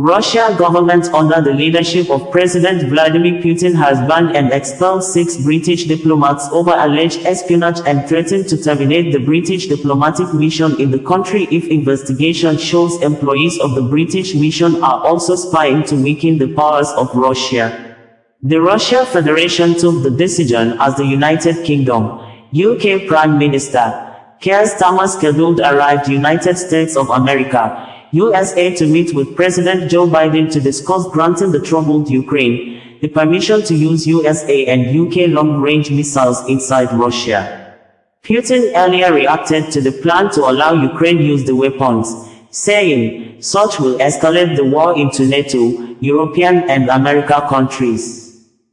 Russia government under the leadership of President Vladimir Putin has banned and expelled 6 British diplomats over alleged espionage and threatened to terminate the British diplomatic mission in the country if investigation shows employees of the British mission are also spying to weaken the powers of Russia. The Russian Federation took the decision as the United Kingdom, UK Prime Minister Keir Starmer scheduled arrived United States of America, USA to meet with President Joe Biden to discuss granting the troubled Ukraine the permission to use USA and UK long-range missiles inside Russia. Putin earlier reacted to the plan to allow Ukraine use the weapons, saying, "Such will escalate the war into NATO, European and American countries."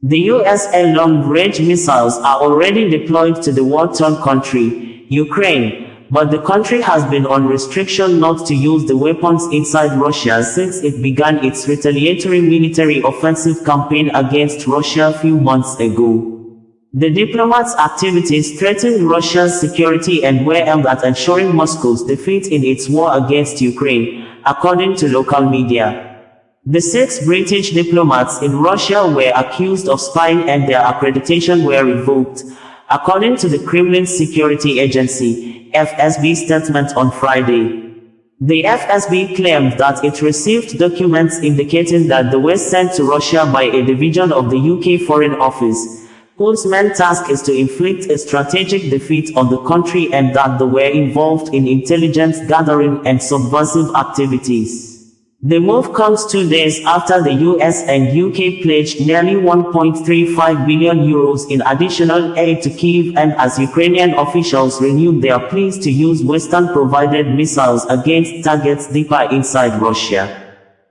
The USA long-range missiles are already deployed to the war-torn country, Ukraine, but the country has been on restriction not to use the weapons inside Russia since it began its retaliatory military offensive campaign against Russia a few months ago. The diplomats' activities threatened Russia's security and were aimed at ensuring Moscow's defeat in its war against Ukraine, according to local media. The 6 British diplomats in Russia were accused of spying and their accreditation were revoked, according to the Kremlin's security agency, FSB statement on Friday. The FSB claimed that it received documents indicating that they were sent to Russia by a division of the UK Foreign Office, whose main task is to inflict a strategic defeat on the country and that they were involved in intelligence gathering and subversive activities. The move comes 2 days after the US and UK pledged nearly €1.35 billion in additional aid to Kyiv and as Ukrainian officials renewed their pleas to use Western-provided missiles against targets deeper inside Russia.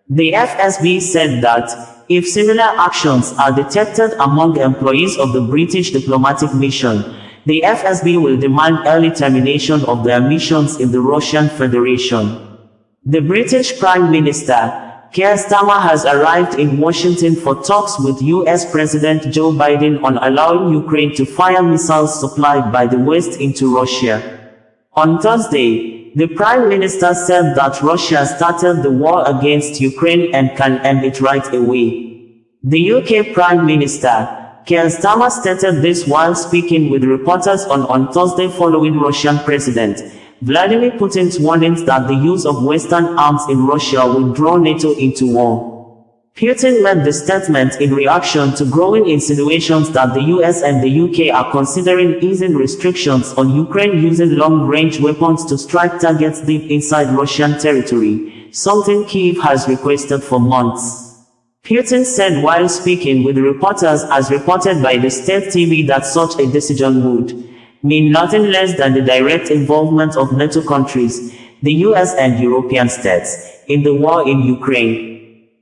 The FSB said that, if similar actions are detected among employees of the British diplomatic mission, the FSB will demand early termination of their missions in the Russian Federation. The British Prime Minister, Keir Starmer, has arrived in Washington for talks with US President Joe Biden on allowing Ukraine to fire missiles supplied by the West into Russia. On Thursday, the Prime Minister said that Russia started the war against Ukraine and can end it right away. The UK Prime Minister, Keir Starmer, stated this while speaking with reporters on Thursday following Russian President Vladimir Putin's warnings that the use of Western arms in Russia would draw NATO into war. Putin made the statement in reaction to growing insinuations that the US and the UK are considering easing restrictions on Ukraine using long-range weapons to strike targets deep inside Russian territory, something Kyiv has requested for months. Putin said while speaking with reporters, as reported by the state TV, that such a decision would mean nothing less than the direct involvement of NATO countries, the US and European states, in the war in Ukraine.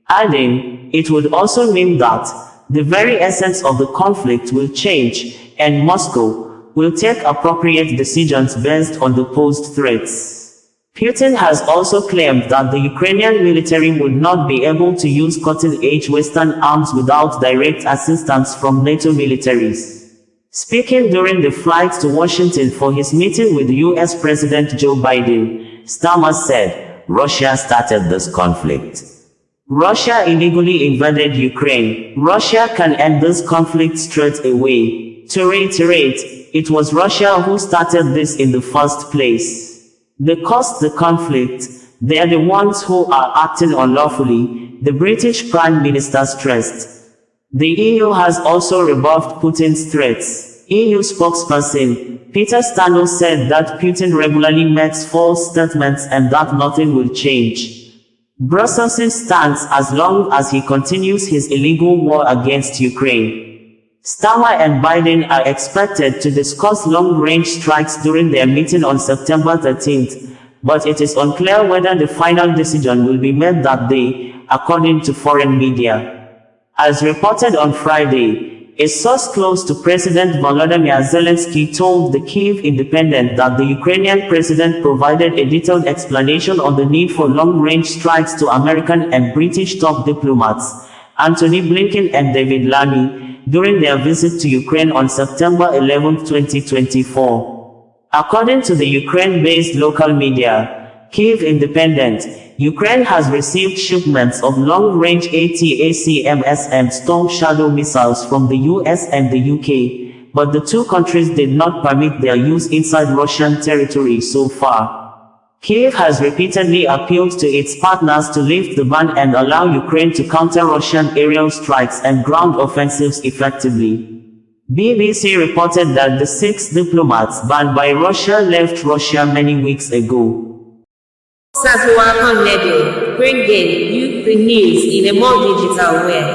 Adding, it would also mean that the very essence of the conflict will change, and Moscow will take appropriate decisions based on the posed threats. Putin has also claimed that the Ukrainian military would not be able to use cutting-edge Western arms without direct assistance from NATO militaries. Speaking during the flight to Washington for his meeting with US President Joe Biden, Starmer said, "Russia started this conflict. Russia illegally invaded Ukraine. Russia can end this conflict straight away. To reiterate, it was Russia who started this in the first place. They caused the conflict. They are the ones who are acting unlawfully," the British Prime Minister stressed. The EU has also rebuffed Putin's threats. EU spokesperson Peter Stano said that Putin regularly makes false statements and that nothing will change Brussels' stance as long as he continues his illegal war against Ukraine. Starmer and Biden are expected to discuss long-range strikes during their meeting on September 13th, but it is unclear whether the final decision will be made that day, according to foreign media. As reported on Friday, a source close to President Volodymyr Zelensky told the Kyiv Independent that the Ukrainian president provided a detailed explanation on the need for long-range strikes to American and British top diplomats, Antony Blinken and David Lammy, during their visit to Ukraine on September 11, 2024. According to the Ukraine-based local media, Kyiv Independent, Ukraine has received shipments of long-range ATACMS and Storm Shadow missiles from the US and the UK, but the two countries did not permit their use inside Russian territory so far. Kiev has repeatedly appealed to its partners to lift the ban and allow Ukraine to counter Russian aerial strikes and ground offensives effectively. BBC reported that the 6 diplomats banned by Russia left Russia many weeks ago. OsazuwaAkonedo, bringing you the news in a more digital way.